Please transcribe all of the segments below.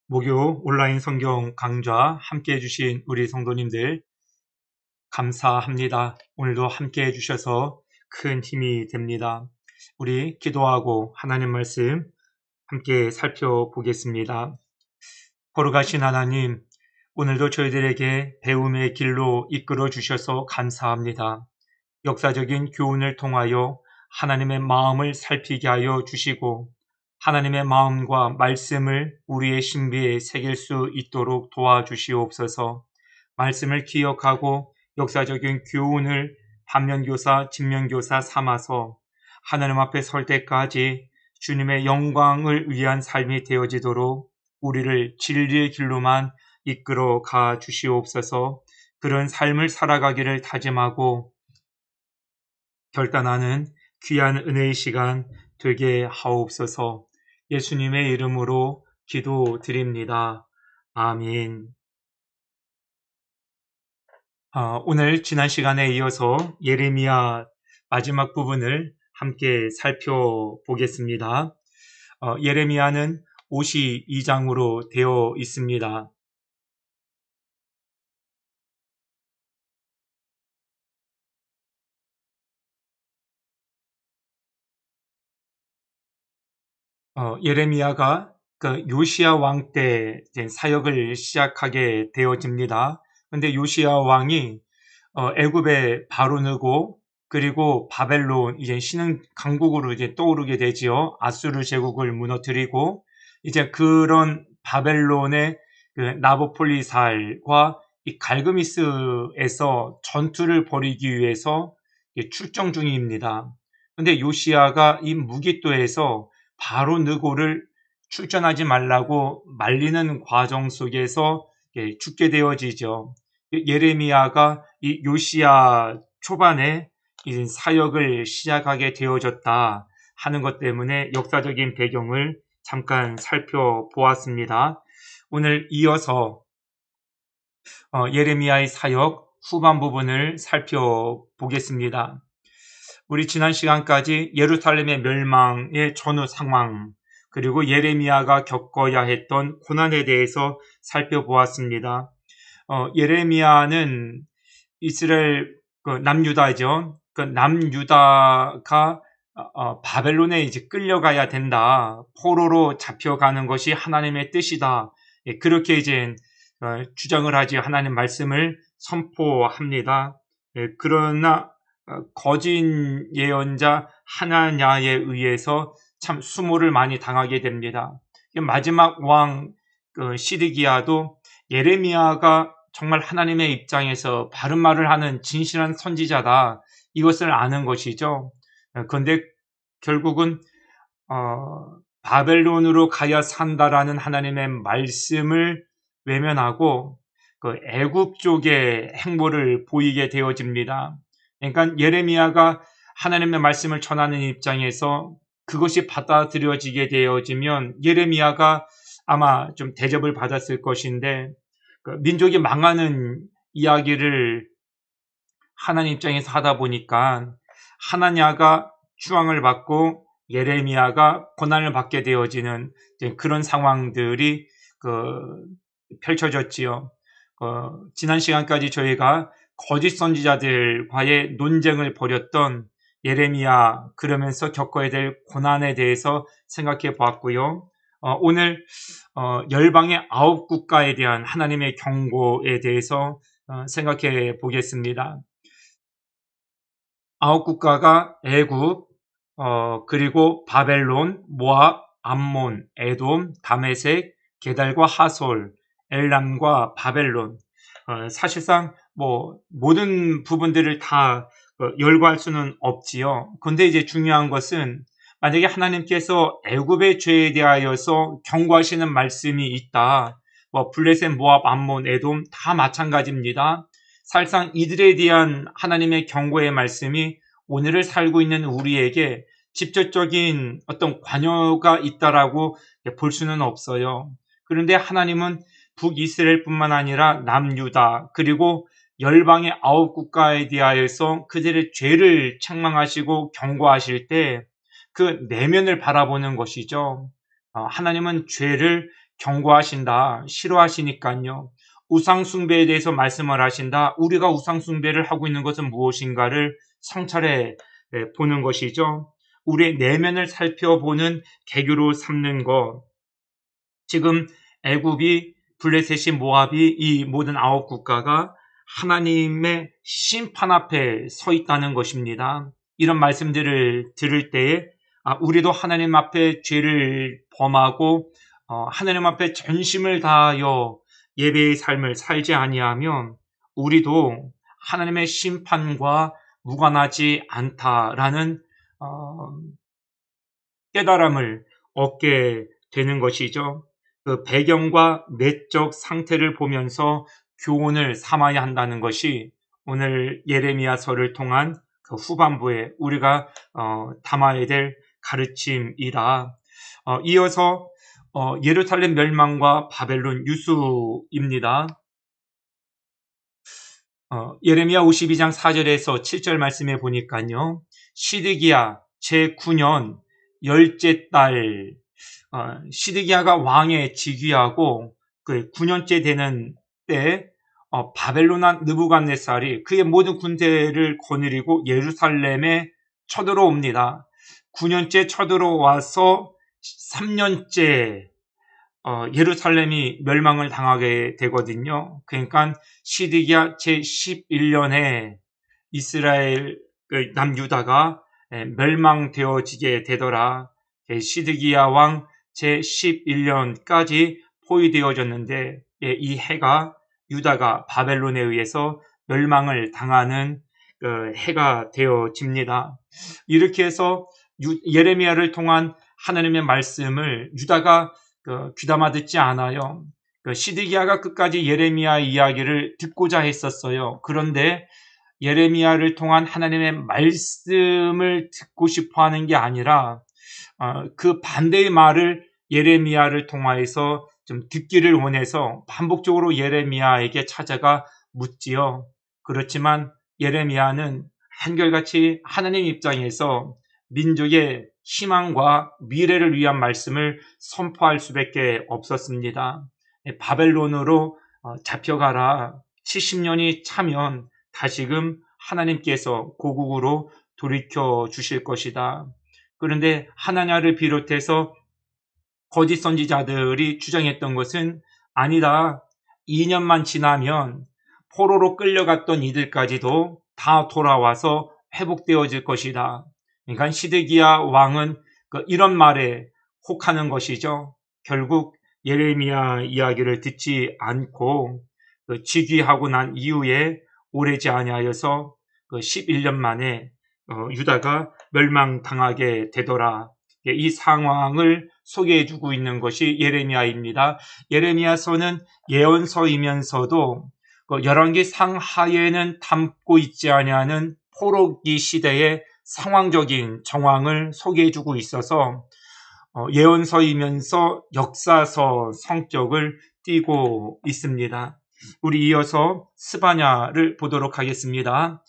목요 온라인 성경 강좌 함께 해주신 우리 성도님들 감사합니다. 오늘도 함께 해주셔서 큰 힘이 됩니다. 우리 기도하고 하나님 말씀 함께 살펴보겠습니다. 걸어가신 하나님, 오늘도 저희들에게 배움의 길로 이끌어 주셔서 감사합니다. 역사적인 교훈을 통하여 하나님의 마음을 살피게 하여 주시고 하나님의 마음과 말씀을 우리의 신비에 새길 수 있도록 도와주시옵소서. 말씀을 기억하고 역사적인 교훈을 반면교사, 직면교사 삼아서 하나님 앞에 설 때까지 주님의 영광을 위한 삶이 되어지도록 우리를 진리의 길로만 이끌어 가 주시옵소서. 그런 삶을 살아가기를 다짐하고 결단하는 귀한 은혜의 시간 되게 하옵소서. 예수님의 이름으로 기도드립니다. 아멘. 오늘 지난 시간에 이어서 예레미야 마지막 부분을 함께 살펴보겠습니다. 예레미야는 52장으로 되어 있습니다. 예레미야가 그 요시야 왕 때 사역을 시작하게 되어집니다. 근데 요시야 왕이 애굽의 바로느고 그리고 바벨론 이제 신흥 강국으로 이제 떠오르게 되지요. 아수르 제국을 무너뜨리고 이제 그런 바벨론의 그 나보폴리살과 이 갈그미스에서 전투를 벌이기 위해서 출정 중입니다. 근데 요시야가 이 무기또에서 바로느고를 출전하지 말라고 말리는 과정 속에서 죽게 되어지죠. 예레미야가 이 요시야 초반에 이 사역을 시작하게 되어졌다 하는 것 때문에 역사적인 배경을 잠깐 살펴보았습니다. 오늘 이어서 예레미야의 사역 후반 부분을 살펴보겠습니다. 우리 지난 시간까지 예루살렘의 멸망의 전후 상황 그리고 예레미야가 겪어야 했던 고난에 대해서 살펴보았습니다. 예레미야는 이스라엘 남유다죠. 그 남유다가 바벨론에 이제 끌려가야 된다. 포로로 잡혀가는 것이 하나님의 뜻이다. 그렇게 이제 주장을 하지 하나님 말씀을 선포합니다. 그러나 거짓 예언자 하나냐에 의해서 참 수모를 많이 당하게 됩니다. 마지막 왕 시드기야도 예레미야가 정말 하나님의 입장에서 바른 말을 하는 진실한 선지자다. 이것을 아는 것이죠. 그런데 결국은 바벨론으로 가야 산다라는 하나님의 말씀을 외면하고 그 애굽 쪽의 행보를 보이게 되어집니다. 그러니까 예레미야가 하나님의 말씀을 전하는 입장에서 그것이 받아들여지게 되어지면 예레미야가 아마 좀 대접을 받았을 것인데 민족이 망하는 이야기를 하나님 입장에서 하다 보니까 하나냐가 추앙을 받고 예레미야가 고난을 받게 되어지는 그런 상황들이 펼쳐졌지요. 지난 시간까지 저희가 거짓 선지자들과의 논쟁을 벌였던 예레미야 그러면서 겪어야 될 고난에 대해서 생각해 보았고요. 오늘 열방의 9국가에 대한 하나님의 경고에 대해서 생각해 보겠습니다. 9국가가 애굽, 그리고 바벨론, 모압, 암몬, 에돔, 다메섹, 게달과 하솔, 엘람과 바벨론. 사실상 모든 부분들을 다 열거할 수는 없지요. 근데 이제 중요한 것은 만약에 하나님께서 애굽의 죄에 대하여서 경고하시는 말씀이 있다. 블레셋, 모압, 암몬, 에돔 다 마찬가지입니다. 사실상 이들에 대한 하나님의 경고의 말씀이 오늘을 살고 있는 우리에게 직접적인 어떤 관여가 있다라고 볼 수는 없어요. 그런데 하나님은 북이스라엘뿐만 아니라 남유다 그리고 열방의 9국가에 대하여서 그들의 죄를 책망하시고 경고하실 때 그 내면을 바라보는 것이죠. 하나님은 죄를 경고하신다. 싫어하시니까요. 우상숭배에 대해서 말씀을 하신다. 우리가 우상숭배를 하고 있는 것은 무엇인가를 성찰해 보는 것이죠. 우리의 내면을 살펴보는 계기로 삼는 것. 지금 애굽이, 블레셋이, 모압이, 이 모든 9국가가 하나님의 심판 앞에 서 있다는 것입니다. 이런 말씀들을 들을 때에 우리도 하나님 앞에 죄를 범하고 하나님 앞에 전심을 다하여 예배의 삶을 살지 아니하면 우리도 하나님의 심판과 무관하지 않다라는 깨달음을 얻게 되는 것이죠. 그 배경과 내적 상태를 보면서 교훈을 삼아야 한다는 것이 오늘 예레미야서를 통한 그 후반부에 우리가 담아야 될 가르침이라. 이어서 예루살렘 멸망과 바벨론 유수입니다. 예레미야 52장 4절에서 7절 말씀에 보니까요. 시드기야 제9년 열째 달, 시드기야가 왕에 즉위하고 그 9년째 되는 때 바벨론 왕 느부갓네살이 그의 모든 군대를 거느리고 예루살렘에 쳐들어옵니다. 9년째 쳐들어와서 3년째 예루살렘이 멸망을 당하게 되거든요. 그러니까 시드기야 제11년에 이스라엘 남유다가 멸망되어지게 되더라. 시드기야 왕 제11년까지 포위되어졌는데 이 해가 유다가 바벨론에 의해서 멸망을 당하는 해가 되어집니다. 이렇게 해서 예레미야를 통한 하나님의 말씀을 유다가 귀담아 듣지 않아요. 시드기야가 끝까지 예레미야 이야기를 듣고자 했었어요. 그런데 예레미야를 통한 하나님의 말씀을 듣고 싶어 하는 게 아니라 그 반대의 말을 예레미야를 통하여서 좀 듣기를 원해서 반복적으로 예레미야에게 찾아가 묻지요. 그렇지만 예레미야는 한결같이 하나님 입장에서 민족의 희망과 미래를 위한 말씀을 선포할 수밖에 없었습니다. 바벨론으로 잡혀가라. 70년이 차면 다시금 하나님께서 고국으로 돌이켜 주실 것이다. 그런데 하나냐를 비롯해서 거짓 선지자들이 주장했던 것은 아니다. 2년만 지나면 포로로 끌려갔던 이들까지도 다 돌아와서 회복되어질 것이다. 그러니까 시드기야 왕은 이런 말에 혹하는 것이죠. 결국 예레미야 이야기를 듣지 않고 즉위하고 난 이후에 오래지 아니하여서 11년 만에 유다가 멸망당하게 되더라. 이 상황을 소개해주고 있는 것이 예레미야입니다. 예레미야서는 예언서이면서도 열왕기 상하에는 담고 있지 아니하는 포로기 시대의 상황적인 정황을 소개해주고 있어서 예언서이면서 역사서 성격을 띠고 있습니다. 우리 이어서 스바냐를 보도록 하겠습니다.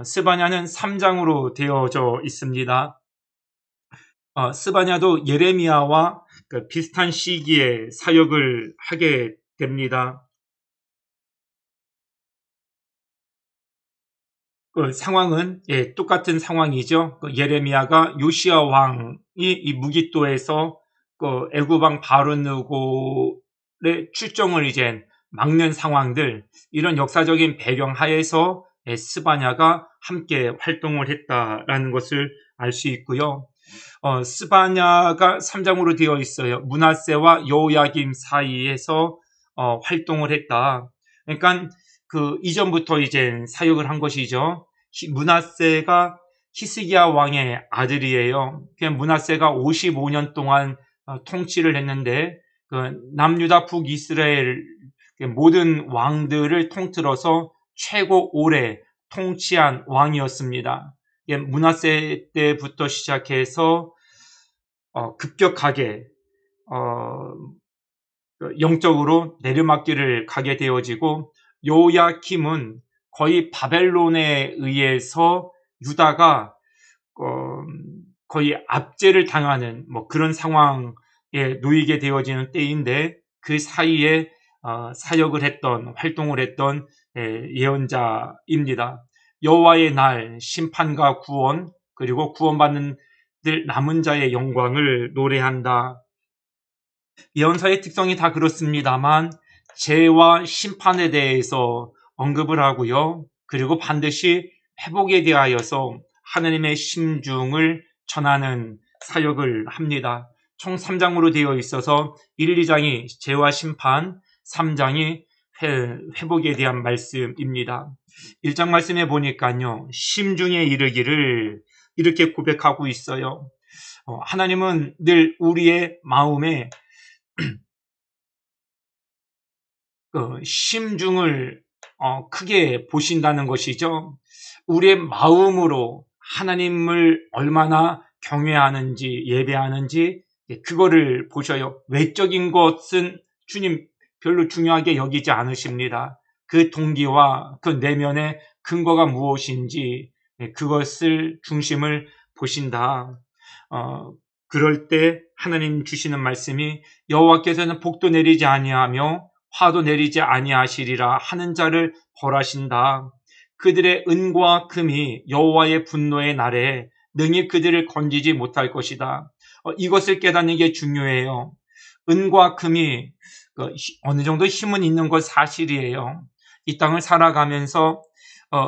스바냐는 3장으로 되어져 있습니다. 스바냐도 예레미야와 비슷한 시기에 사역을 하게 됩니다. 상황은 똑같은 상황이죠. 예레미야가 요시야 왕이 이 무기또에서 애굽 왕 바로느고의 출정을 이제 막는 상황들, 이런 역사적인 배경 하에서 스바냐가 함께 활동을 했다라는 것을 알 수 있고요. 스바냐가 3장으로 되어 있어요. 므낫세와 여호야김 사이에서 활동을 했다. 그러니까 이전부터 이제 사역을 한 것이죠. 므낫세가 히스기야 왕의 아들이에요. 므낫세가 55년 동안 통치를 했는데 남유다 북이스라엘 모든 왕들을 통틀어서 최고 오래 통치한 왕이었습니다. 므낫세 때부터 시작해서 급격하게 영적으로 내리막길을 가게 되어지고, 요야킴은 거의 바벨론에 의해서 유다가 거의 압제를 당하는 그런 상황에 놓이게 되어지는 때인데, 그 사이에 사역을 했던, 활동을 했던 예언자입니다. 여호와의 날, 심판과 구원, 그리고 구원받는 남은 자의 영광을 노래한다. 예언서의 특성이 다 그렇습니다만 죄와 심판에 대해서 언급을 하고요. 그리고 반드시 회복에 대하여서 하나님의 심중을 전하는 사역을 합니다. 총 3장으로 되어 있어서 1, 2장이 죄와 심판, 3장이 회복에 대한 말씀입니다. 1장 말씀에 보니까요. 심중에 이르기를 이렇게 고백하고 있어요. 하나님은 늘 우리의 마음에 심중을 크게 보신다는 것이죠. 우리의 마음으로 하나님을 얼마나 경외하는지, 예배하는지 그거를 보셔요. 외적인 것은 주님 별로 중요하게 여기지 않으십니다. 그 동기와 그 내면의 근거가 무엇인지 그것을 중심을 보신다. 그럴 때 하나님 주시는 말씀이 여호와께서는 복도 내리지 아니하며 화도 내리지 아니하시리라 하는 자를 벌하신다. 그들의 은과 금이 여호와의 분노의 날에 능히 그들을 건지지 못할 것이다. 이것을 깨닫는 게 중요해요. 은과 금이 어느 정도 힘은 있는 것 사실이에요. 이 땅을 살아가면서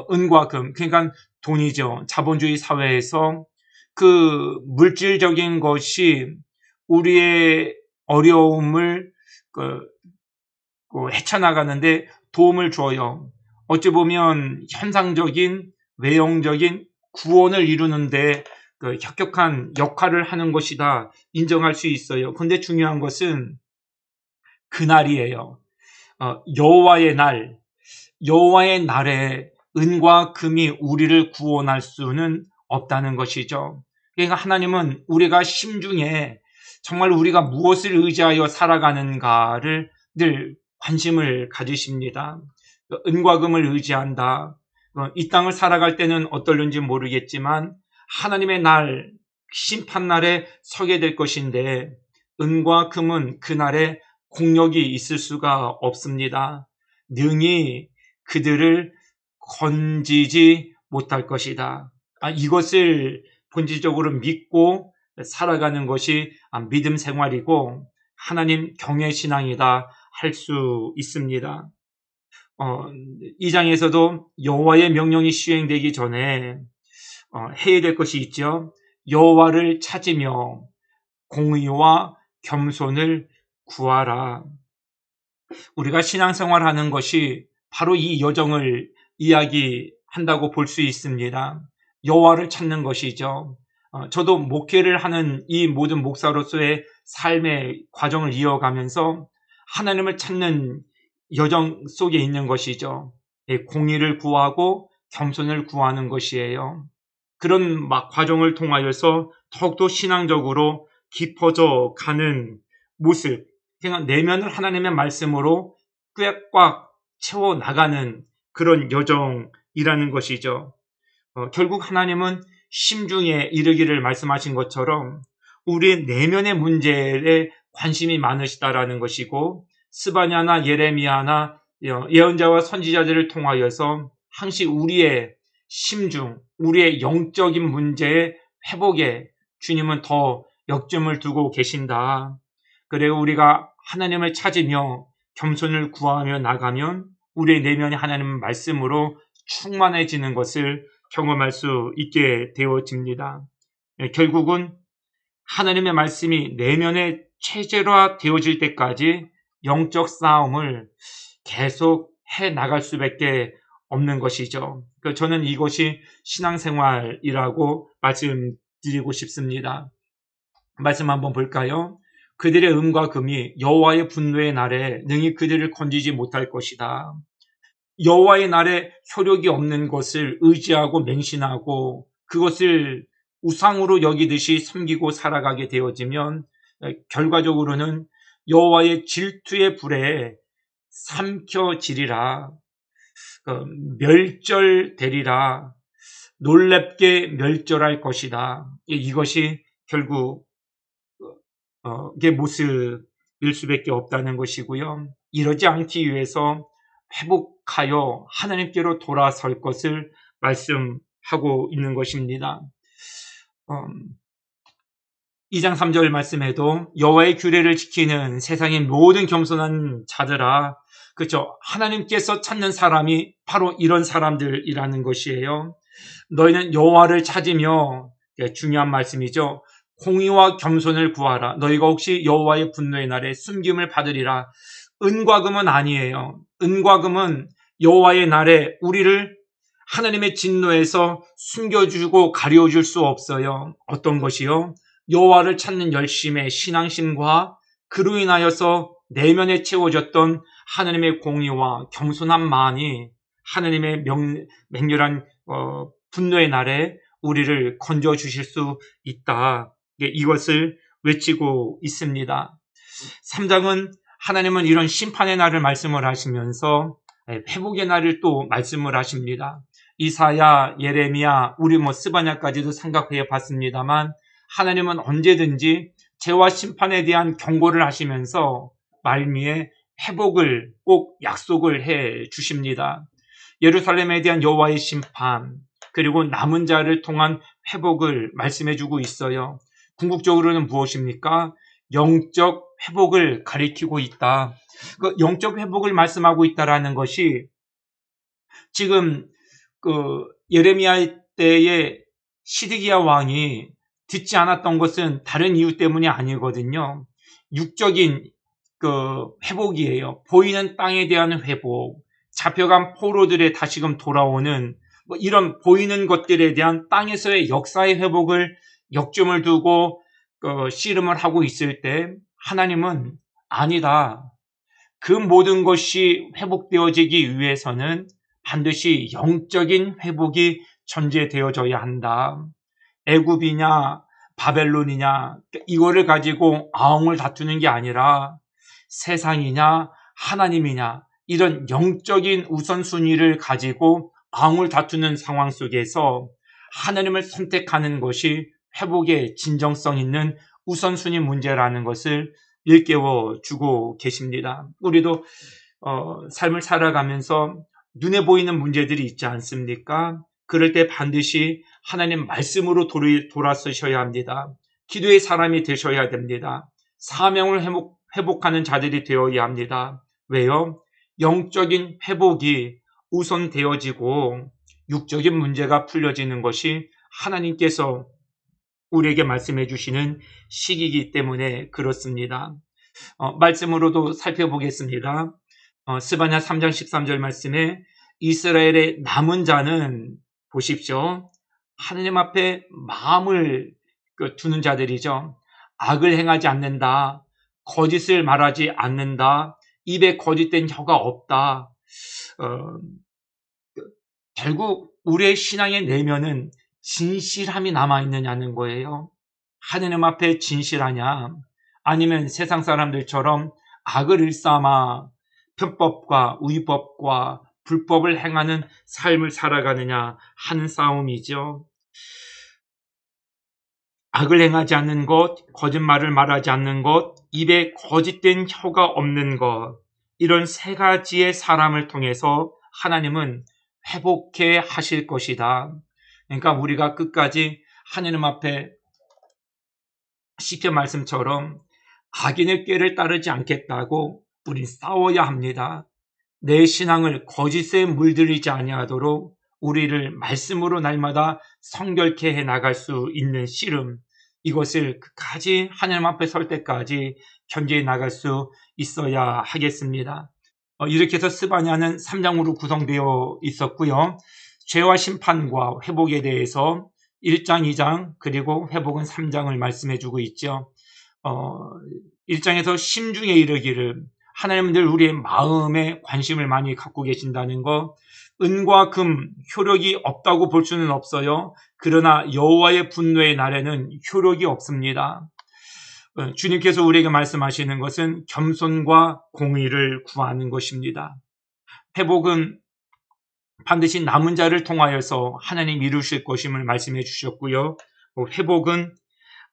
은과 금, 그러니까 돈이죠. 자본주의 사회에서 그 물질적인 것이 우리의 어려움을 헤쳐나가는데 도움을 줘요. 어찌 보면 현상적인, 외형적인 구원을 이루는데 혁혁한 역할을 하는 것이다 인정할 수 있어요. 그런데 중요한 것은 그날이에요. 여호와의 날, 여호와의 날에 은과 금이 우리를 구원할 수는 없다는 것이죠. 그러니까 하나님은 우리가 심중에 정말 우리가 무엇을 의지하여 살아가는가를 늘 관심을 가지십니다. 은과 금을 의지한다. 이 땅을 살아갈 때는 어떨는지 모르겠지만 하나님의 날, 심판날에 서게 될 것인데 은과 금은 그날에 공력이 있을 수가 없습니다. 능히 그들을 건지지 못할 것이다. 이것을 본질적으로 믿고 살아가는 것이 믿음 생활이고 하나님 경외 신앙이다 할 수 있습니다. 이 장에서도 여호와의 명령이 시행되기 전에 해야 될 것이 있죠. 여호와를 찾으며 공의와 겸손을 구하라. 우리가 신앙생활하는 것이 바로 이 여정을 이야기한다고 볼 수 있습니다. 여호와를 찾는 것이죠. 저도 목회를 하는 이 모든 목사로서의 삶의 과정을 이어가면서 하나님을 찾는 여정 속에 있는 것이죠. 공의를 구하고 겸손을 구하는 것이에요. 그런 과정을 통하여서 더욱더 신앙적으로 깊어져 가는 모습, 그냥 내면을 하나님의 말씀으로 꽉꽉 채워나가는 그런 여정이라는 것이죠. 결국 하나님은 심중에 이르기를 말씀하신 것처럼 우리의 내면의 문제에 관심이 많으시다라는 것이고 스바냐나 예레미야나 예언자와 선지자들을 통하여서 항시 우리의 심중, 우리의 영적인 문제의 회복에 주님은 더 역점을 두고 계신다. 그래요, 우리가 하나님을 찾으며 겸손을 구하며 나가면 우리의 내면이 하나님의 말씀으로 충만해지는 것을 경험할 수 있게 되어집니다. 결국은 하나님의 말씀이 내면에 체제화 되어질 때까지 영적 싸움을 계속 해 나갈 수밖에 없는 것이죠. 저는 이것이 신앙생활이라고 말씀드리고 싶습니다. 말씀 한번 볼까요? 그들의 음과 금이 여호와의 분노의 날에 능히 그들을 건지지 못할 것이다. 여호와의 날에 효력이 없는 것을 의지하고 맹신하고 그것을 우상으로 여기듯이 섬기고 살아가게 되어지면 결과적으로는 여호와의 질투의 불에 삼켜지리라, 멸절되리라, 놀랍게 멸절할 것이다. 이것이 결국 이게 모습입니다. 수밖에 없다는 것이고요. 이러지 않기 위해서 회복하여 하나님께로 돌아설 것을 말씀하고 있는 것입니다. 2장 3절 말씀에도 여호와의 규례를 지키는 세상의 모든 겸손한 자들아, 그렇죠? 하나님께서 찾는 사람이 바로 이런 사람들이라는 것이에요. 너희는 여호와를 찾으며, 중요한 말씀이죠. 공의와 겸손을 구하라. 너희가 혹시 여호와의 분노의 날에 숨김을 받으리라. 은과 금은 아니에요. 은과 금은 여호와의 날에 우리를 하나님의 진노에서 숨겨주고 가려줄 수 없어요. 어떤 것이요? 여호와를 찾는 열심의 신앙심과 그로 인하여서 내면에 채워졌던 하나님의 공의와 겸손함만이 하나님의 맹렬한 분노의 날에 우리를 건져주실 수 있다. 이것을 외치고 있습니다. 3장은 하나님은 이런 심판의 날을 말씀을 하시면서 회복의 날을 또 말씀을 하십니다. 이사야, 예레미야, 우리 스바냐까지도 생각해 봤습니다만 하나님은 언제든지 죄와 심판에 대한 경고를 하시면서 말미에 회복을 꼭 약속을 해 주십니다. 예루살렘에 대한 여호와의 심판, 그리고 남은 자를 통한 회복을 말씀해 주고 있어요. 궁극적으로는 무엇입니까? 영적 회복을 가리키고 있다. 그 영적 회복을 말씀하고 있다라는 것이 지금 예레미야 때의 시드기야 왕이 듣지 않았던 것은 다른 이유 때문이 아니거든요. 육적인 회복이에요. 보이는 땅에 대한 회복, 잡혀간 포로들의 다시금 돌아오는 이런 보이는 것들에 대한 땅에서의 역사의 회복을 역점을 두고 씨름을 하고 있을 때 하나님은 아니다. 그 모든 것이 회복되어지기 위해서는 반드시 영적인 회복이 전제되어져야 한다. 애굽이냐 바벨론이냐 이거를 가지고 아웅을 다투는 게 아니라 세상이냐 하나님이냐 이런 영적인 우선순위를 가지고 아웅을 다투는 상황 속에서 하나님을 선택하는 것이 회복의 진정성 있는 우선순위 문제라는 것을 일깨워 주고 계십니다. 우리도 삶을 살아가면서 눈에 보이는 문제들이 있지 않습니까? 그럴 때 반드시 하나님 말씀으로 돌아서셔야 합니다. 기도의 사람이 되셔야 됩니다. 사명을 회복하는 자들이 되어야 합니다. 왜요? 영적인 회복이 우선되어지고 육적인 문제가 풀려지는 것이 하나님께서 우리에게 말씀해 주시는 시기이기 때문에 그렇습니다. 말씀으로도 살펴보겠습니다. 스바냐 3장 13절 말씀에 이스라엘의 남은 자는 보십시오. 하느님 앞에 마음을 두는 자들이죠. 악을 행하지 않는다. 거짓을 말하지 않는다. 입에 거짓된 혀가 없다. 결국 우리의 신앙의 내면은 진실함이 남아있느냐는 거예요. 하느님 앞에 진실하냐? 아니면 세상 사람들처럼 악을 일삼아 편법과 위법과 불법을 행하는 삶을 살아가느냐 하는 싸움이죠. 악을 행하지 않는 것, 거짓말을 말하지 않는 것, 입에 거짓된 혀가 없는 것, 이런 세 가지의 사람을 통해서 하나님은 회복해 하실 것이다. 그러니까 우리가 끝까지 하나님 앞에 시편 말씀처럼 악인의 꾀를 따르지 않겠다고 우린 싸워야 합니다. 내 신앙을 거짓에 물들이지 아니하도록 우리를 말씀으로 날마다 성결케 해 나갈 수 있는 씨름, 이것을 끝까지 하나님 앞에 설 때까지 견제해 나갈 수 있어야 하겠습니다. 이렇게 해서 스바냐는 3장으로 구성되어 있었고요. 죄와 심판과 회복에 대해서 1장, 2장 그리고 회복은 3장을 말씀해 주고 있죠. 1장에서 심중에 이르기를 하나님은 늘 우리의 마음에 관심을 많이 갖고 계신다는 것, 은과 금 효력이 없다고 볼 수는 없어요. 그러나 여호와의 분노의 날에는 효력이 없습니다. 주님께서 우리에게 말씀하시는 것은 겸손과 공의를 구하는 것입니다. 회복은 반드시 남은 자를 통하여서 하나님 이루실 것임을 말씀해 주셨고요. 회복은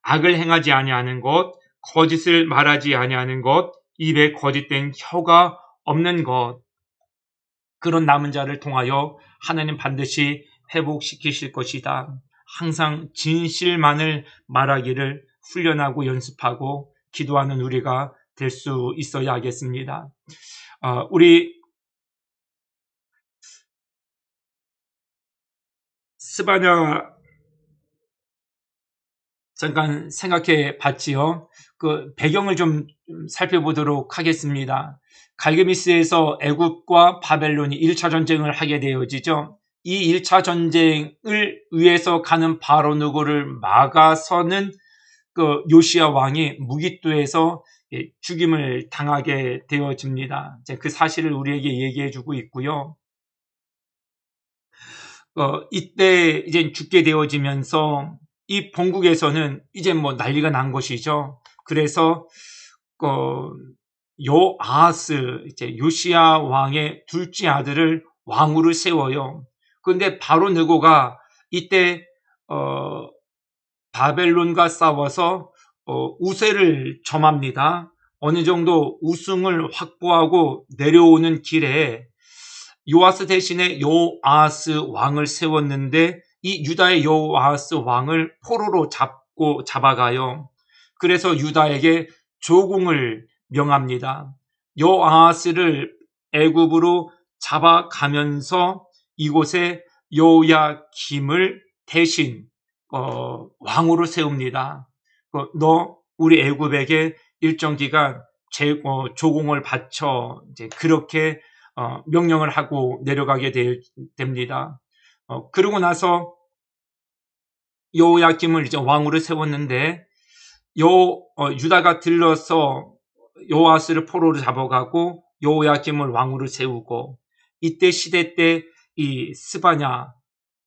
악을 행하지 아니하는 것, 거짓을 말하지 아니하는 것, 입에 거짓된 혀가 없는 것, 그런 남은 자를 통하여 하나님 반드시 회복시키실 것이다. 항상 진실만을 말하기를 훈련하고 연습하고 기도하는 우리가 될 수 있어야 하겠습니다. 우리 스바냐 잠깐 생각해 봤지요. 그 배경을 좀 살펴보도록 하겠습니다. 갈그미스에서 애굽과 바벨론이 1차 전쟁을 하게 되어지죠. 이 1차 전쟁을 위해서 가는 바로 누구를 막아서는 그 요시야 왕이 무깃도에서 죽임을 당하게 되어집니다. 그 사실을 우리에게 얘기해 주고 있고요. 이때 이제 죽게 되어지면서 이 본국에서는 이제 뭐 난리가 난 것이죠. 그래서 요아하스, 이제 요시야 왕의 둘째 아들을 왕으로 세워요. 그런데 바로 느고가 이때 바벨론과 싸워서 우세를 점합니다. 어느 정도 우승을 확보하고 내려오는 길에 요아스 대신에 요아하스 왕을 세웠는데 이 유다의 요아하스 왕을 포로로 잡아가요. 그래서 유다에게 조공을 명합니다. 요아하스를 애굽으로 잡아가면서 이곳에 요야김을 대신 왕으로 세웁니다. 너 우리 애굽에게 일정 기간 조공을 바쳐 이제 그렇게 명령을 하고 내려가게 됩니다. 그러고 나서 요야김을 이제 왕으로 세웠는데 유다가 들러서 요아스를 포로로 잡아가고 요야김을 왕으로 세우고 이때 시대 때 이 스바냐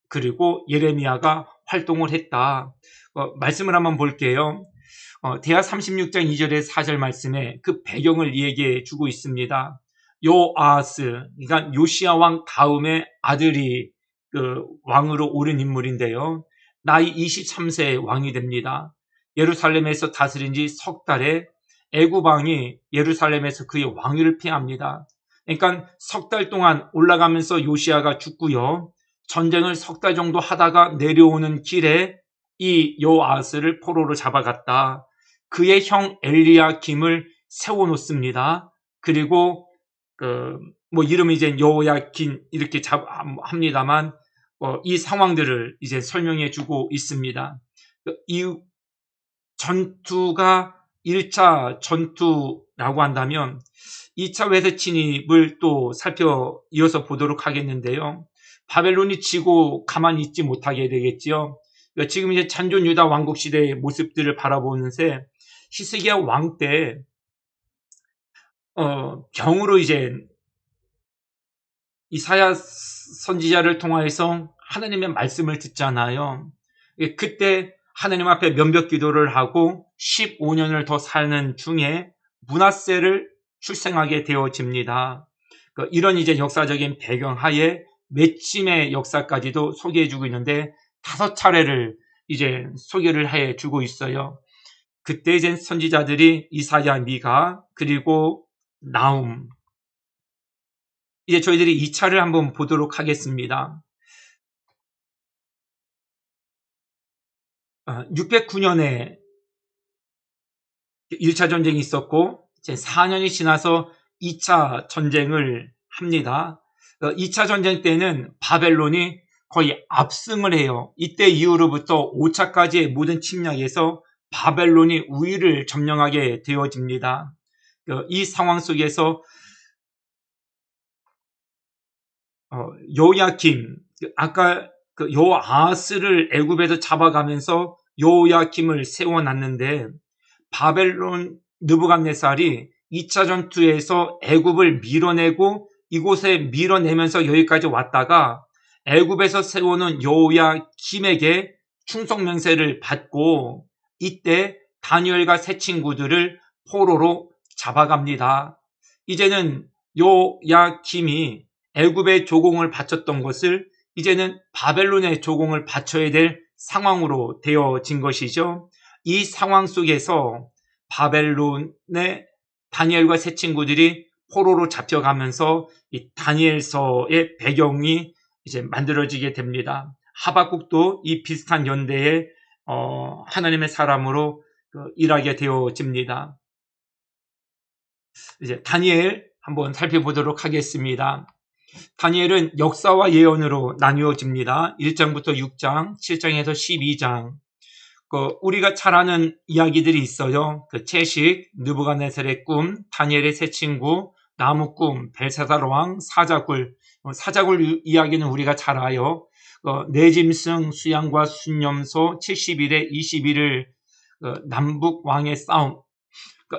그리고 예레미야가 활동을 했다. 말씀을 한번 볼게요. 대하 36장 2절에 4절 말씀에 그 배경을 얘기해 주고 있습니다. 요아하스, 그러니까 요시야 왕 다음에 아들이 그 왕으로 오른 인물인데요. 나이 23세에 왕이 됩니다. 예루살렘에서 다스린 지 석 달에 애굽 왕이 예루살렘에서 그의 왕위를 폐합니다. 그러니까 석 달 동안 올라가면서 요시야가 죽고요. 전쟁을 석 달 정도 하다가 내려오는 길에 이 요아하스를 포로로 잡아갔다. 그의 형 엘리야김을 세워놓습니다. 그리고 뭐 이름이 이제 요야긴 이렇게 합니다만 이 상황들을 이제 설명해 주고 있습니다. 이 전투가 1차 전투라고 한다면 2차 외세 침입을 또 이어서 보도록 하겠는데요. 바벨론이 지고 가만히 있지 못하게 되겠지요. 지금 이제 잔존 유다 왕국 시대의 모습들을 바라보는 새 히스기야 왕 때 병으로 이제 이사야 선지자를 통하여서 하나님의 말씀을 듣잖아요. 그때 하나님 앞에 면벽 기도를 하고 15년을 더 사는 중에 므낫세를 출생하게 되어집니다. 이런 이제 역사적인 배경하에 맺힘의 역사까지도 소개해주고 있는데 5차례를 이제 소개를 해주고 있어요. 그때 이제 선지자들이 이사야, 미가 그리고 나훔. 이제 저희들이 2차를 한번 보도록 하겠습니다. 609년에 1차 전쟁이 있었고 이제 4년이 지나서 2차 전쟁을 합니다. 2차 전쟁 때는 바벨론이 거의 압승을 해요. 이때 이후로부터 5차까지의 모든 침략에서 바벨론이 우위를 점령하게 되어집니다. 이 상황 속에서 요야김, 아까 그 요아하스를 애굽에서 잡아가면서 요야김을 세워놨는데 바벨론 느부갓네살이 2차 전투에서 애굽을 밀어내고 이곳에 밀어내면서 여기까지 왔다가 애굽에서 세우는 요야김에게 충성 맹세를 받고 이때 다니엘과 세 친구들을 포로로 잡아갑니다. 이제는 요야김이 애굽의 조공을 바쳤던 것을 이제는 바벨론의 조공을 바쳐야 될 상황으로 되어진 것이죠. 이 상황 속에서 바벨론의 다니엘과 세 친구들이 포로로 잡혀가면서 이 다니엘서의 배경이 이제 만들어지게 됩니다. 하박국도 이 비슷한 연대에 하나님의 사람으로 일하게 되어집니다. 이제 다니엘 한번 살펴보도록 하겠습니다. 다니엘은 역사와 예언으로 나뉘어집니다. 1장부터 6장, 7장에서 12장. 우리가 잘 아는 이야기들이 있어요. 채식, 느부갓네살의 꿈, 다니엘의 세 친구, 나무 꿈, 벨사살 왕, 사자굴. 사자굴 이야기는 우리가 잘 알아요. 내짐승, 수양과 순념소, 70일에 21일 남북 왕의 싸움.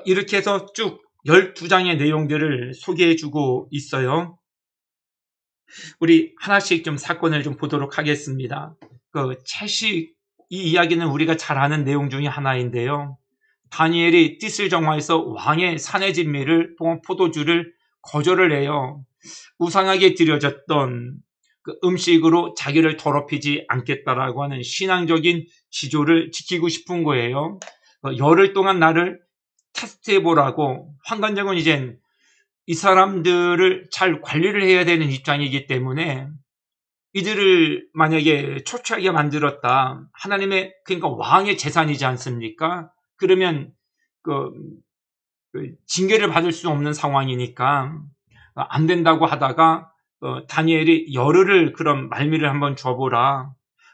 이렇게 해서 쭉 12장의 내용들을 소개해주고 있어요. 우리 하나씩 좀 사건을 좀 보도록 하겠습니다. 채식, 이 이야기는 우리가 잘 아는 내용 중에 하나인데요. 다니엘이 뜻을 정화해서 왕의 산의 진미를 포도주를 거절을 해요. 우상하게 드려졌던 음식으로 자기를 더럽히지 않겠다라고 하는 신앙적인 지조를 지키고 싶은 거예요. 열흘 동안 나를 테스트해보라고. 환관장은 이젠 이 사람들을 잘 관리를 해야 되는 입장이기 때문에 이들을 만약에 초췌하게 만들었다. 하나님의, 그러니까 왕의 재산이지 않습니까? 그러면 징계를 받을 수 없는 상황이니까 안 된다고 하다가 다니엘이 열흘을 그럼 말미를 한번 줘보라.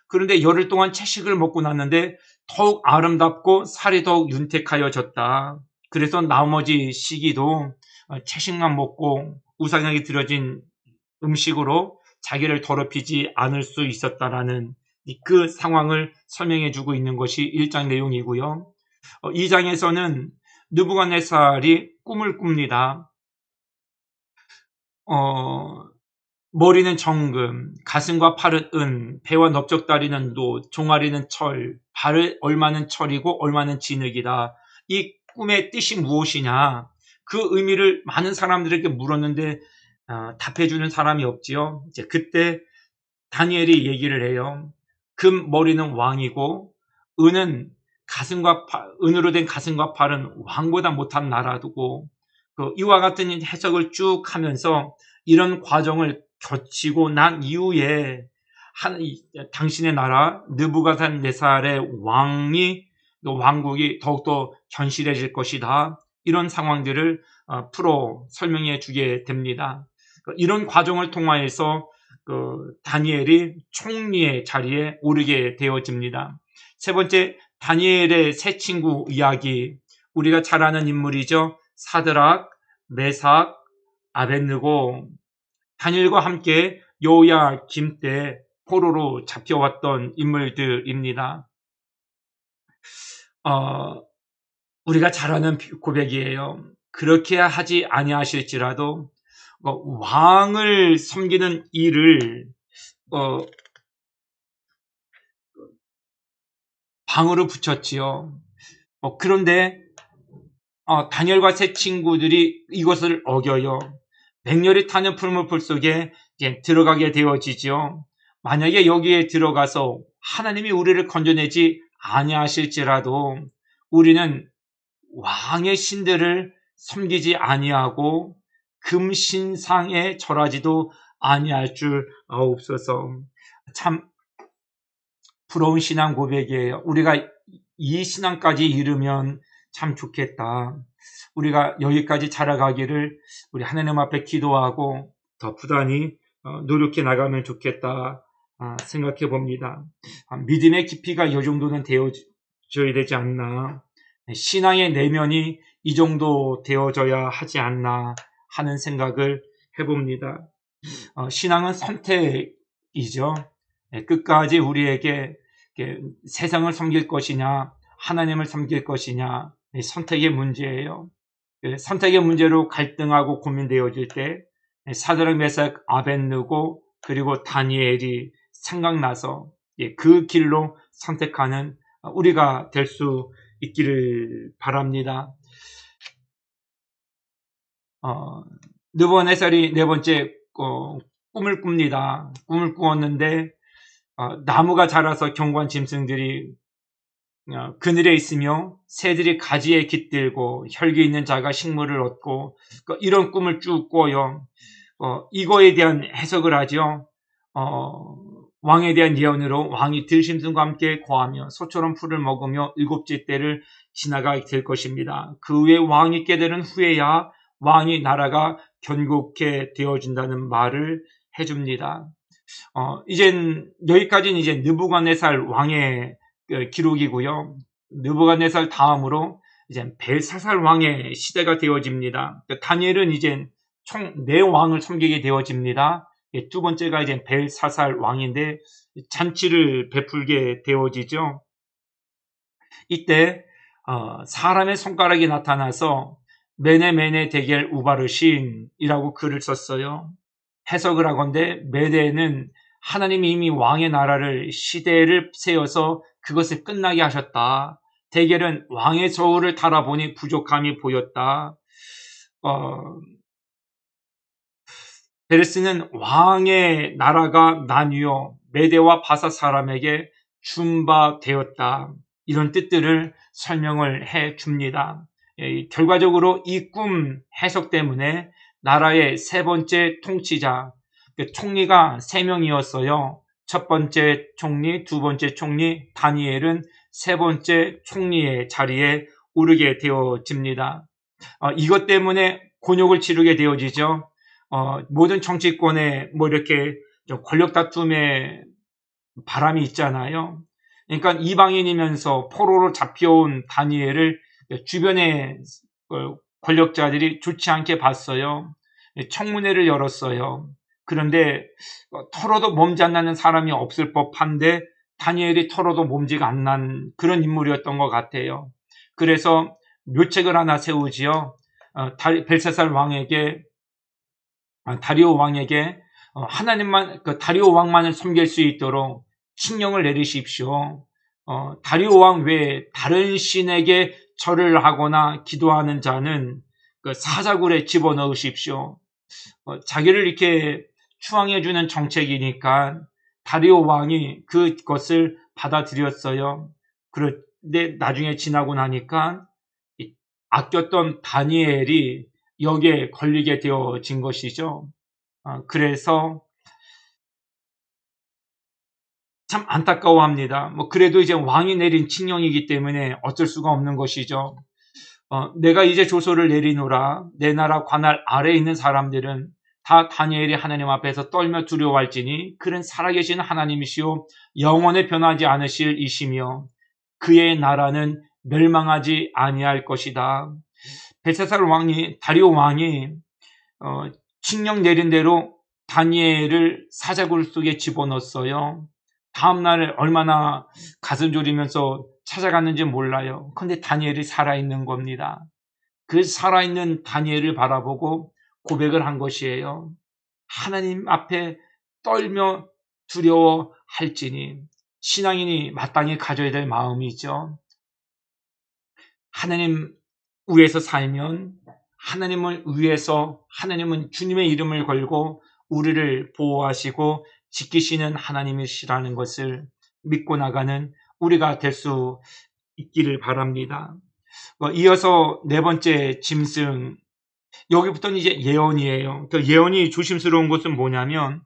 그런데 열흘 동안 채식을 먹고 났는데 더욱 아름답고 살이 더욱 윤택하여졌다. 그래서 나머지 시기도 채식만 먹고 우상에게 드려진 음식으로 자기를 더럽히지 않을 수 있었다라는 그 상황을 설명해 주고 있는 것이 1장 내용이고요. 2장에서는 느부갓네살이 꿈을 꿉니다. 머리는 정금, 가슴과 팔은 은, 배와 넓적다리는 노, 종아리는 철, 발을 얼마는 철이고 얼마는 진흙이다. 이 꿈의 뜻이 무엇이냐? 그 의미를 많은 사람들에게 물었는데 답해주는 사람이 없지요. 이제 그때 다니엘이 얘기를 해요. 금 머리는 왕이고 은은 은으로 된 가슴과 팔은 왕보다 못한 나라두고 이와 같은 해석을 쭉 하면서 이런 과정을 거치고 난 이후에 당신의 나라 느부갓네살의 왕국이 더욱더 견실해질 것이다. 이런 상황들을 풀어 설명해 주게 됩니다. 이런 과정을 통하여서 다니엘이 총리의 자리에 오르게 되어집니다. 세 번째, 다니엘의 세 친구 이야기. 우리가 잘 아는 인물이죠. 사드락, 메삭, 아벳느고. 다니엘과 함께 요야김 때 포로로 잡혀왔던 인물들입니다. 우리가 잘 아는 고백이에요. 그렇게 하지 아니하실지라도 왕을 섬기는 일을 방으로 붙였지요. 그런데 다니엘과 세 친구들이 이것을 어겨요. 맹렬히 타는 풀무풀 속에 이제 들어가게 되어지죠. 만약에 여기에 들어가서 하나님이 우리를 건져내지 아니하실지라도 우리는 왕의 신들을 섬기지 아니하고 금신상에 절하지도 아니할 줄 아옵소서. 참 부러운 신앙 고백이에요. 우리가 이 신앙까지 이르면 참 좋겠다. 우리가 여기까지 자라가기를 우리 하나님 앞에 기도하고 더 부단히 노력해 나가면 좋겠다 생각해 봅니다. 믿음의 깊이가 이 정도는 되어져야 되지 않나. 신앙의 내면이 이 정도 되어져야 하지 않나 하는 생각을 해봅니다. 신앙은 선택이죠. 끝까지 우리에게 세상을 섬길 것이냐 하나님을 섬길 것이냐 선택의 문제예요. 선택의 문제로 갈등하고 고민되어질 때 사드락 메삭 아벳느고 그리고 다니엘이 생각나서 그 길로 선택하는 우리가 될 수 있기를 바랍니다. 느부갓네살이 네 번째 꿈을 꿉니다. 꿈을 꾸었는데 나무가 자라서 경관 짐승들이 그늘에 있으며 새들이 가지에 깃들고 혈기 있는 자가 식물을 얻고 이런 꿈을 쭉 꿔요. 이거에 대한 해석을 하죠. 왕에 대한 예언으로 왕이 들짐승과 함께 거하며 소처럼 풀을 먹으며 일곱째 때를 지나가게 될 것입니다. 그 후에 왕이 깨달은 후에야 왕이 나라가 견고케 되어진다는 말을 해줍니다. 이젠 여기까지는 이제 느부갓네살 왕의 기록이고요. 느부갓네살 다음으로 이제 벨사살 왕의 시대가 되어집니다. 다니엘은 이제 총 4왕을 섬기게 되어집니다. 두 번째가 이제 벨사살 왕인데 잔치를 베풀게 되어지죠. 이때 사람의 손가락이 나타나서 메네 데겔 우바르신이라고 글을 썼어요. 해석을 하건대 메네는 하나님이 이미 왕의 나라를 시대를 세워서 그것을 끝나게 하셨다. 데겔은 왕의 저울을 달아보니 부족함이 보였다. 베레스는 왕의 나라가 나뉘어 메대와 바사 사람에게 준바되었다. 이런 뜻들을 설명을 해 줍니다. 결과적으로 이 꿈 해석 때문에 나라의 세 번째 통치자, 총리가 3명이었어요. 첫 번째 총리, 두 번째 총리, 다니엘은 세 번째 총리의 자리에 오르게 되어집니다. 이것 때문에 곤욕을 치르게 되어지죠. 모든 정치권에 이렇게 권력 다툼의 바람이 있잖아요. 그러니까 이방인이면서 포로로 잡혀온 다니엘을 주변의 권력자들이 좋지 않게 봤어요. 청문회를 열었어요. 그런데 털어도 몸지 안 나는 사람이 없을 법한데 다니엘이 털어도 몸지가 안 난 그런 인물이었던 것 같아요. 그래서 묘책을 하나 세우지요. 벨사살 왕에게 다리오 왕에게 하나님만 다리오 왕만을 섬길 수 있도록 칙령을 내리십시오. 다리오 왕 외에 다른 신에게 절을 하거나 기도하는 자는 사자굴에 집어넣으십시오. 자기를 이렇게 추앙해주는 정책이니까 다리오 왕이 그것을 받아들였어요. 그런데 나중에 지나고 나니까 아꼈던 다니엘이 여기에 걸리게 되어진 것이죠. 그래서 참 안타까워합니다. 그래도 이제 왕이 내린 칙령이기 때문에 어쩔 수가 없는 것이죠. 내가 이제 조서를 내리노라. 내 나라 관할 아래에 있는 사람들은 다 다니엘이 하나님 앞에서 떨며 두려워할지니 그는 살아계신 하나님이시요 영원히 변하지 않으실 이시며 그의 나라는 멸망하지 아니할 것이다. 벨사살 왕이 다리오 왕이 칙령 내린 대로 다니엘을 사자굴 속에 집어넣었어요. 다음날 얼마나 가슴 졸이면서 찾아갔는지 몰라요. 근데 다니엘이 살아있는 겁니다. 그 살아있는 다니엘을 바라보고 고백을 한 것이에요. 하나님 앞에 떨며 두려워할지니 신앙인이 마땅히 가져야 될 마음이죠. 하나님 위에서 살면 하나님을 위해서 하나님은 주님의 이름을 걸고 우리를 보호하시고 지키시는 하나님이시라는 것을 믿고 나가는 우리가 될 수 있기를 바랍니다. 이어서 네 번째 짐승, 여기부터는 이제 예언이에요. 그 예언이 조심스러운 것은 뭐냐면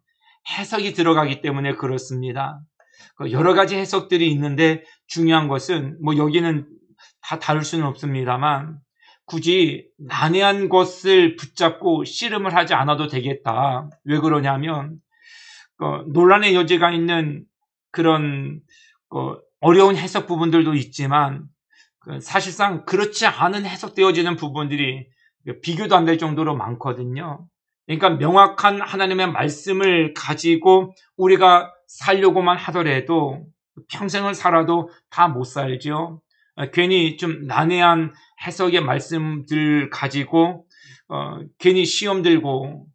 해석이 들어가기 때문에 그렇습니다. 여러 가지 해석들이 있는데 중요한 것은 여기는 다 다룰 수는 없습니다만 굳이 난해한 것을 붙잡고 씨름을 하지 않아도 되겠다. 왜 그러냐면 논란의 여지가 있는 그런 어려운 해석 부분들도 있지만 사실상 그렇지 않은 해석되어지는 부분들이 비교도 안 될 정도로 많거든요. 그러니까 명확한 하나님의 말씀을 가지고 우리가 살려고만 하더라도 평생을 살아도 다 못 살죠. 괜히 좀 난해한 해석의 말씀들 가지고 괜히 시험 들고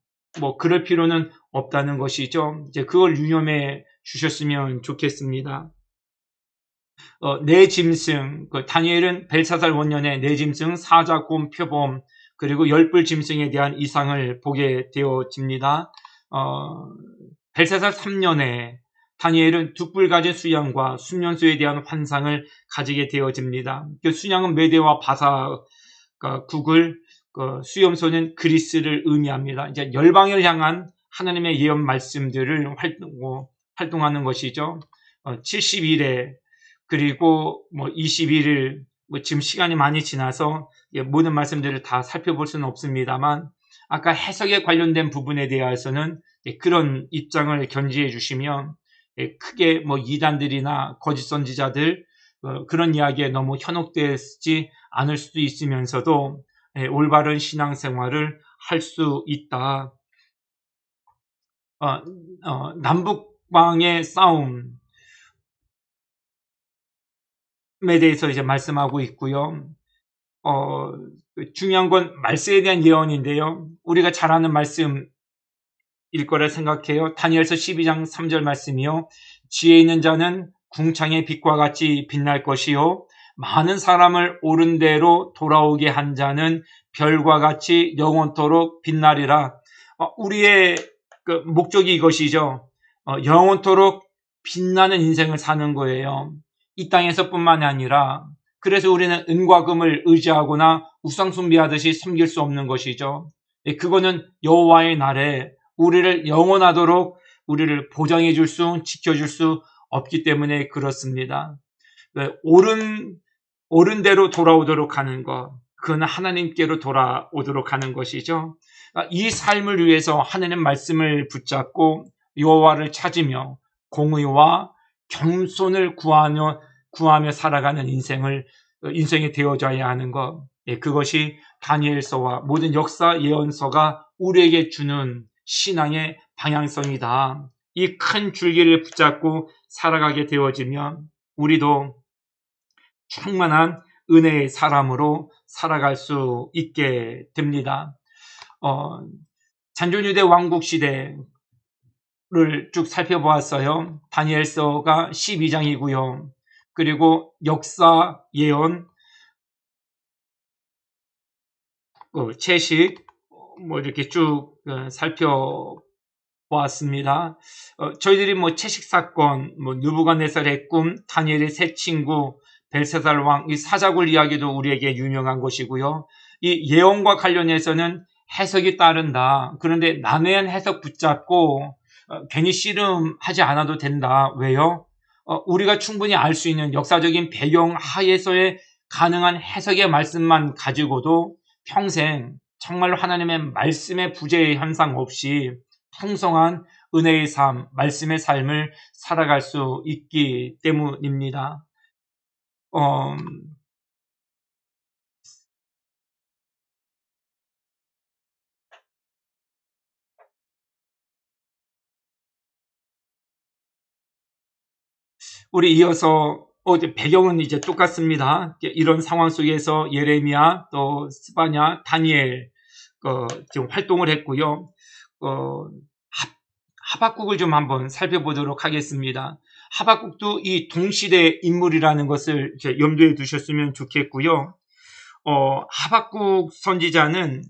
그럴 필요는 없다는 것이죠. 이제 그걸 유념해 주셨으면 좋겠습니다. 네 짐승, 다니엘은 벨사살 원년에 네 짐승, 사자, 곰, 표범, 그리고 열불 짐승에 대한 이상을 보게 되어집니다. 벨사살 3년에 다니엘은 두 뿔 가진 수양과 수면소에 대한 환상을 가지게 되어집니다. 그 수양은 메대와 바사국을, 수염소는 그리스를 의미합니다. 이제 열방을 향한 하나님의 예언 말씀들을 활동하는 것이죠. 70일에 그리고 21일, 지금 시간이 많이 지나서 모든 말씀들을 다 살펴볼 수는 없습니다만, 아까 해석에 관련된 부분에 대해서는 그런 입장을 견지해 주시면, 크게 이단들이나 거짓 선지자들 그런 이야기에 너무 현혹되지 않을 수도 있으면서도 올바른 신앙생활을 할 수 있다. 남북방의 싸움에 대해서 이제 말씀하고 있고요. 중요한 건 말세에 대한 예언인데요. 우리가 잘 아는 말씀일 거라 생각해요. 다니엘서 12장 3절 말씀이요. 지혜 있는 자는 궁창의 빛과 같이 빛날 것이요. 많은 사람을 옳은 대로 돌아오게 한 자는 별과 같이 영원토록 빛나리라. 우리의 목적이 이것이죠. 영원토록 빛나는 인생을 사는 거예요. 이 땅에서뿐만이 아니라, 그래서 우리는 은과 금을 의지하거나 우상 숭배하듯이 섬길 수 없는 것이죠. 그거는 여호와의 날에 우리를 영원하도록 우리를 보장해 줄 수, 지켜줄 수 없기 때문에 그렇습니다. 옳은 대로 돌아오도록 하는 것, 그건 하나님께로 돌아오도록 하는 것이죠. 이 삶을 위해서 하나님 말씀을 붙잡고 여호와를 찾으며 공의와 겸손을 구하며 살아가는 인생이 되어져야 하는 것, 그것이 다니엘서와 모든 역사 예언서가 우리에게 주는 신앙의 방향성이다. 이 큰 줄기를 붙잡고 살아가게 되어지면 우리도 충만한 은혜의 사람으로 살아갈 수 있게 됩니다. 잔존유대 왕국 시대를 쭉 살펴보았어요. 다니엘서가 12장이고요. 그리고 역사 예언, 채식 이렇게 쭉 살펴보았습니다. 저희들이 채식 사건, 느부갓네살의 꿈, 다니엘의 세 친구, 벨사살 왕, 이 사자굴 이야기도 우리에게 유명한 것이고요. 이 예언과 관련해서는 해석이 따른다. 그런데 난해한 해석 붙잡고 괜히 씨름하지 않아도 된다. 왜요? 우리가 충분히 알 수 있는 역사적인 배경 하에서의 가능한 해석의 말씀만 가지고도 평생 정말로 하나님의 말씀의 부재의 현상 없이 풍성한 은혜의 삶, 말씀의 삶을 살아갈 수 있기 때문입니다. 우리 이어서 배경은 이제 똑같습니다. 이런 상황 속에서 예레미야, 또 스바냐, 다니엘 지금 활동을 했고요. 하박국을 좀 한번 살펴보도록 하겠습니다. 하박국도 이 동시대 인물이라는 것을 이제 염두에 두셨으면 좋겠고요. 하박국 선지자는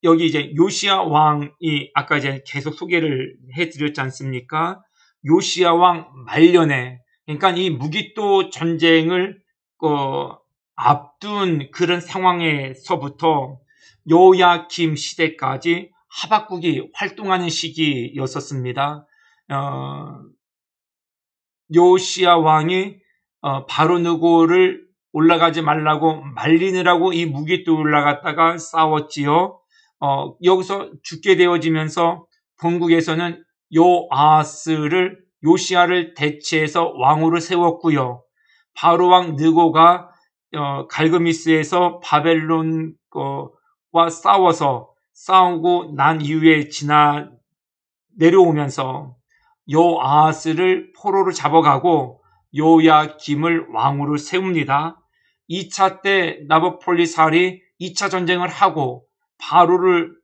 여기 이제 요시야 왕이 아까 이제 계속 소개를 해드렸지 않습니까? 요시야 왕 말년에, 그러니까 이 무기또 전쟁을 앞둔 그런 상황에서부터 요야김 시대까지 하박국이 활동하는 시기였었습니다. 요시야 왕이 바로 느고를 올라가지 말라고 말리느라고 이 무기또 올라갔다가 싸웠지요. 여기서 죽게 되어지면서 본국에서는 요시야를 대체해서 왕으로 세웠고요. 바로 왕 느고가 갈그미스에서 바벨론과 싸우고 난 이후에 내려오면서 요아스를 포로로 잡아가고 요야김을 왕으로 세웁니다. 2차 때 나부콜리살이 2차 전쟁을 하고 바로를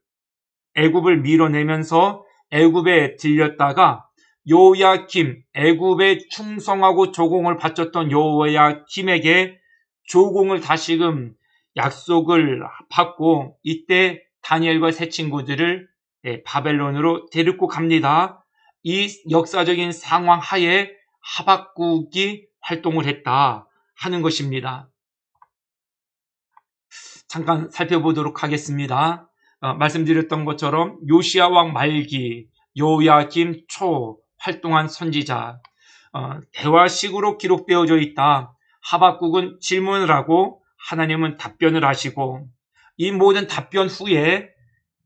애굽을 밀어내면서 애굽에 들렸다가 요야김, 애굽에 충성하고 조공을 바쳤던 요야김에게 조공을 다시금 약속을 받고 이때 다니엘과 세 친구들을 바벨론으로 데리고 갑니다. 이 역사적인 상황 하에 하박국이 활동을 했다 하는 것입니다. 잠깐 살펴보도록 하겠습니다. 말씀드렸던 것처럼 요시야 왕 말기, 요야김 초 활동한 선지자, 대화식으로 기록되어져 있다. 하박국은 질문을 하고 하나님은 답변을 하시고, 이 모든 답변 후에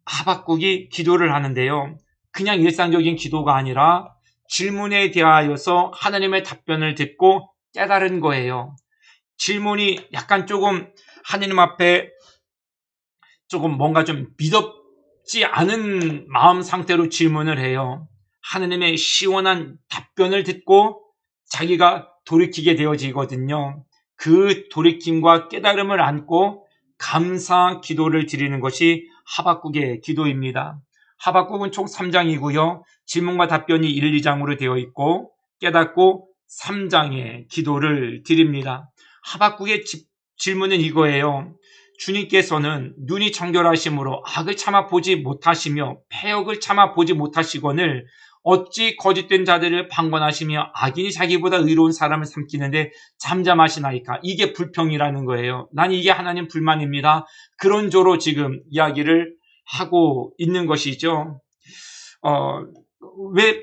하박국이 기도를 하는데요. 그냥 일상적인 기도가 아니라 질문에 대하여서 하나님의 답변을 듣고 깨달은 거예요. 질문이 약간 조금 하나님 앞에 조금 뭔가 좀 믿었지 않은 마음 상태로 질문을 해요. 하나님의 시원한 답변을 듣고 자기가 돌이키게 되어지거든요. 그 돌이킴과 깨달음을 안고 감사 기도를 드리는 것이 하박국의 기도입니다. 하박국은 총 3장이고요. 질문과 답변이 1, 2장으로 되어 있고 깨닫고 3장의 기도를 드립니다. 하박국의 질문은 이거예요. 주님께서는 눈이 정결하심으로 악을 참아 보지 못하시며 패역을 참아 보지 못하시거늘 어찌 거짓된 자들을 방관하시며 악인이 자기보다 의로운 사람을 삼키는데 잠잠하시나이까. 이게 불평이라는 거예요. 난 이게 하나님 불만입니다. 그런 조로 지금 이야기를 하고 있는 것이죠. 왜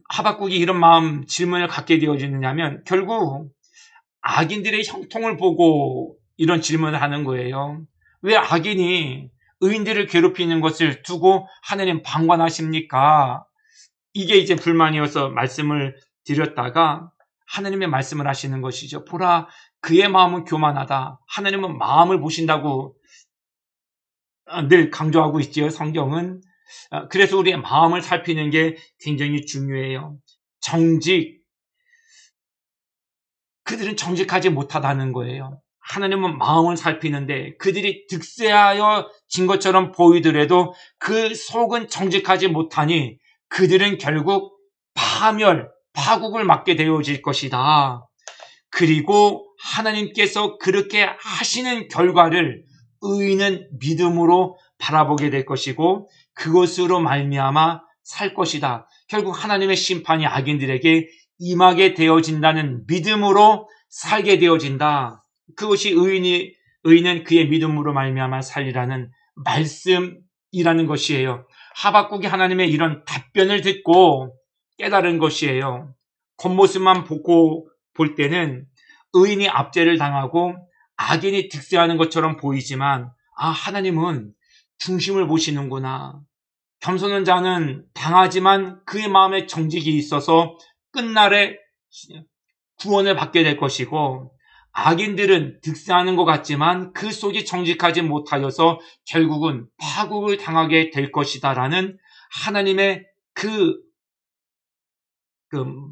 하박국이 이런 마음 질문을 갖게 되어지느냐면 결국 악인들의 형통을 보고 이런 질문을 하는 거예요. 왜 악인이 의인들을 괴롭히는 것을 두고 하나님 방관하십니까? 이게 이제 불만이어서 말씀을 드렸다가 하나님의 말씀을 하시는 것이죠. 보라, 그의 마음은 교만하다. 하나님은 마음을 보신다고 늘 강조하고 있지요, 성경은. 그래서 우리의 마음을 살피는 게 굉장히 중요해요. 그들은 정직하지 못하다는 거예요. 하나님은 마음을 살피는데 그들이 득세하여진 것처럼 보이더라도 그 속은 정직하지 못하니 그들은 결국 파국을 맞게 되어질 것이다. 그리고 하나님께서 그렇게 하시는 결과를 의인은 믿음으로 바라보게 될 것이고 그것으로 말미암아 살 것이다. 결국 하나님의 심판이 악인들에게 임하게 되어진다는 믿음으로 살게 되어진다. 그것이 의인은 그의 믿음으로 말미암아 살리라는 말씀이라는 것이에요. 하박국이 하나님의 이런 답변을 듣고 깨달은 것이에요. 겉모습만 보고 볼 때는 의인이 압제를 당하고 악인이 득세하는 것처럼 보이지만 하나님은 중심을 보시는구나. 겸손한 자는 당하지만 그의 마음에 정직이 있어서 끝날에 구원을 받게 될 것이고 악인들은 득세하는 것 같지만 그 속이 정직하지 못하여서 결국은 파국을 당하게 될 것이다 라는 하나님의 그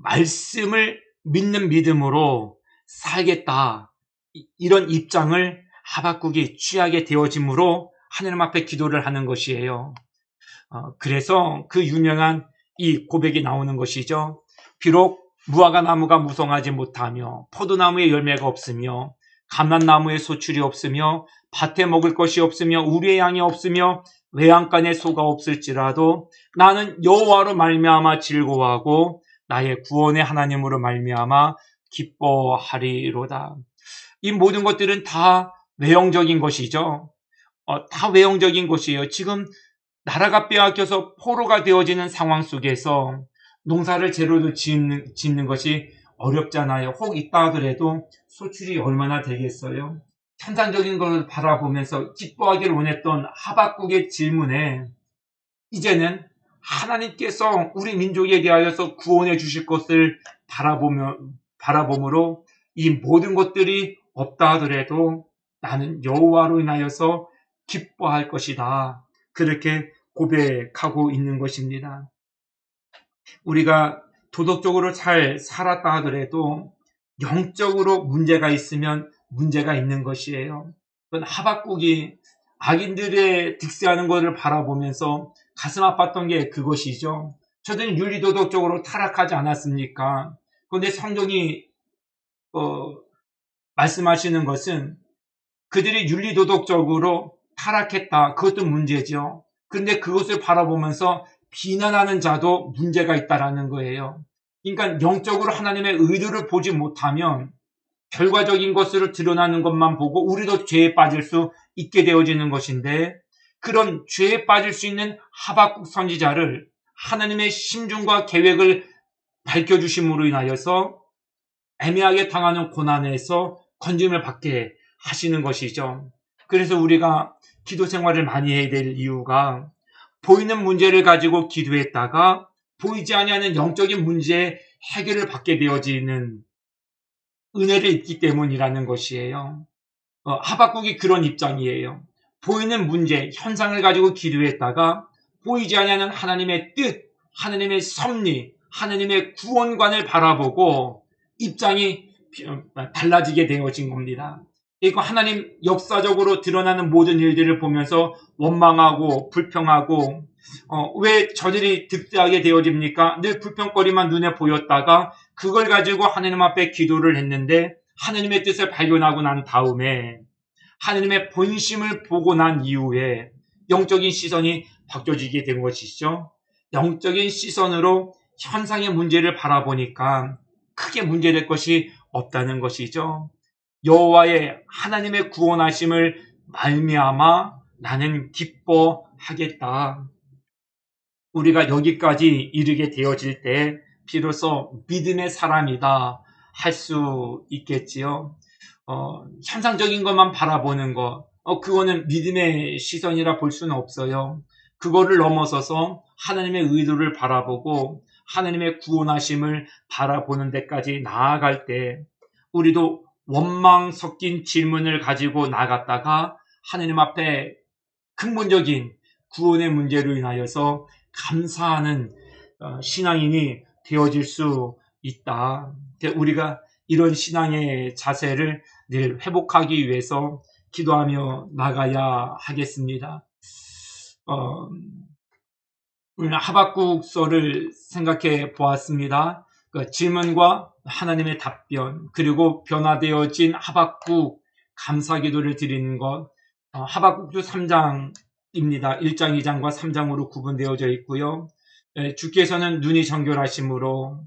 말씀을 믿는 믿음으로 살겠다, 이런 입장을 하박국이 취하게 되어지므로 하나님 앞에 기도를 하는 것이에요. 그래서 그 유명한 이 고백이 나오는 것이죠. 비록 무화과 나무가 무성하지 못하며 포도나무에 열매가 없으며 감람나무에 소출이 없으며 밭에 먹을 것이 없으며 우리의 양이 없으며 외양간에 소가 없을지라도 나는 여호와로 말미암아 즐거워하고 나의 구원의 하나님으로 말미암아 기뻐하리로다. 이 모든 것들은 다 외형적인 것이죠. 다 외형적인 것이에요. 지금 나라가 빼앗겨서 포로가 되어지는 상황 속에서 농사를 재료로 짓는 것이 어렵잖아요. 혹 있다 하더라도 소출이 얼마나 되겠어요. 현상적인 것을 바라보면서 기뻐하기를 원했던 하박국의 질문에 이제는 하나님께서 우리 민족에 대하여서 구원해 주실 것을 바라보므로 이 모든 것들이 없다 하더라도 나는 여호와로 인하여서 기뻐할 것이다. 그렇게 고백하고 있는 것입니다. 우리가 도덕적으로 잘 살았다 하더라도 영적으로 문제가 있으면 문제가 있는 것이에요. 하박국이 악인들의 득세하는 것을 바라보면서 가슴 아팠던 게 그것이죠. 저들은 윤리도덕적으로 타락하지 않았습니까? 그런데 성경이 말씀하시는 것은 그들이 윤리도덕적으로 타락했다. 그것도 문제죠. 그런데 그것을 바라보면서 비난하는 자도 문제가 있다라는 거예요. 그러니까 영적으로 하나님의 의도를 보지 못하면 결과적인 것으로 드러나는 것만 보고 우리도 죄에 빠질 수 있게 되어지는 것인데, 그런 죄에 빠질 수 있는 하박국 선지자를 하나님의 심중과 계획을 밝혀주심으로 인하여서 애매하게 당하는 고난에서 건짐을 받게 하시는 것이죠. 그래서 우리가 기도 생활을 많이 해야 될 이유가, 보이는 문제를 가지고 기도했다가 보이지 아니하는 영적인 문제의 해결을 받게 되어지는 은혜를 입기 때문이라는 것이에요. 하박국이 그런 입장이에요. 보이는 문제, 현상을 가지고 기도했다가 보이지 아니하는 하나님의 뜻, 하나님의 섭리, 하나님의 구원관을 바라보고 입장이 달라지게 되어진 겁니다. 그러니까 하나님 역사적으로 드러나는 모든 일들을 보면서 원망하고 불평하고, 왜 저들이 득대하게 되어집니까? 늘 불평거리만 눈에 보였다가 그걸 가지고 하나님 앞에 기도를 했는데, 하나님의 뜻을 발견하고 난 다음에 하나님의 본심을 보고 난 이후에 영적인 시선이 바뀌어지게 된 것이죠. 영적인 시선으로 현상의 문제를 바라보니까 크게 문제될 것이 없다는 것이죠. 여호와의 하나님의 구원하심을 말미암아 나는 기뻐하겠다. 우리가 여기까지 이르게 되어질 때 비로소 믿음의 사람이다 할 수 있겠지요. 현상적인 것만 바라보는 것, 그거는 믿음의 시선이라 볼 수는 없어요. 그거를 넘어서서 하나님의 의도를 바라보고 하나님의 구원하심을 바라보는 데까지 나아갈 때, 우리도 원망 섞인 질문을 가지고 나갔다가 하나님 앞에 근본적인 구원의 문제로 인하여서 감사하는 신앙인이 되어질 수 있다. 우리가 이런 신앙의 자세를 늘 회복하기 위해서 기도하며 나가야 하겠습니다. 오늘 하박국서를 생각해 보았습니다. 질문과 하나님의 답변, 그리고 변화되어진 하박국 감사기도를 드리는 것, 하박국도 3장입니다. 1장, 2장과 3장으로 구분되어져 있고요. 주께서는 눈이 정결하심으로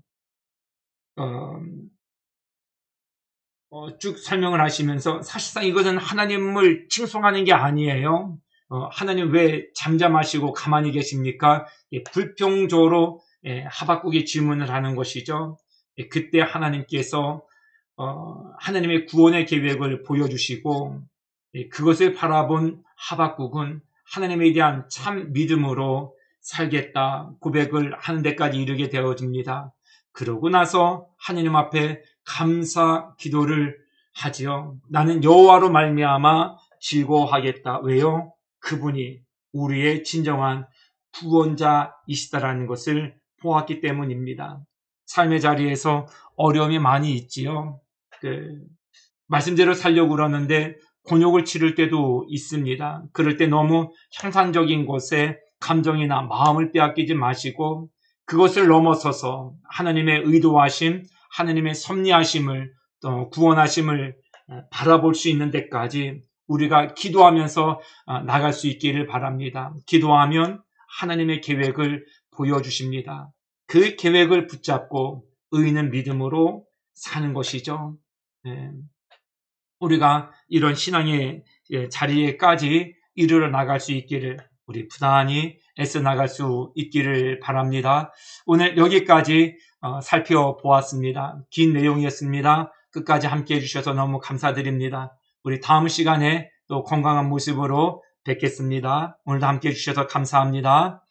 쭉 설명을 하시면서, 사실상 이것은 하나님을 칭송하는 게 아니에요. 하나님 왜 잠잠하시고 가만히 계십니까? 불평조로 하박국이 질문을 하는 것이죠. 그때 하나님께서 하나님의 구원의 계획을 보여주시고, 그것을 바라본 하박국은 하나님에 대한 참 믿음으로 살겠다 고백을 하는 데까지 이르게 되어집니다. 그러고 나서 하나님 앞에 감사 기도를 하지요. 나는 여호와로 말미암아 즐거워하겠다. 왜요? 그분이 우리의 진정한 구원자이시다라는 것을 보았기 때문입니다. 삶의 자리에서 어려움이 많이 있지요. 말씀대로 살려고 그러는데 곤욕을 치를 때도 있습니다. 그럴 때 너무 형상적인 것에 감정이나 마음을 빼앗기지 마시고, 그것을 넘어서서 하나님의 의도하심, 하나님의 섭리하심을, 또 구원하심을 바라볼 수 있는 데까지 우리가 기도하면서 나갈 수 있기를 바랍니다. 기도하면 하나님의 계획을 보여주십니다. 그 계획을 붙잡고 의인은 믿음으로 사는 것이죠. 우리가 이런 신앙의 자리에까지 이르러 나갈 수 있기를, 우리 부단히 애써 나갈 수 있기를 바랍니다. 오늘 여기까지 살펴보았습니다. 긴 내용이었습니다. 끝까지 함께해 주셔서 너무 감사드립니다. 우리 다음 시간에 또 건강한 모습으로 뵙겠습니다. 오늘도 함께해 주셔서 감사합니다.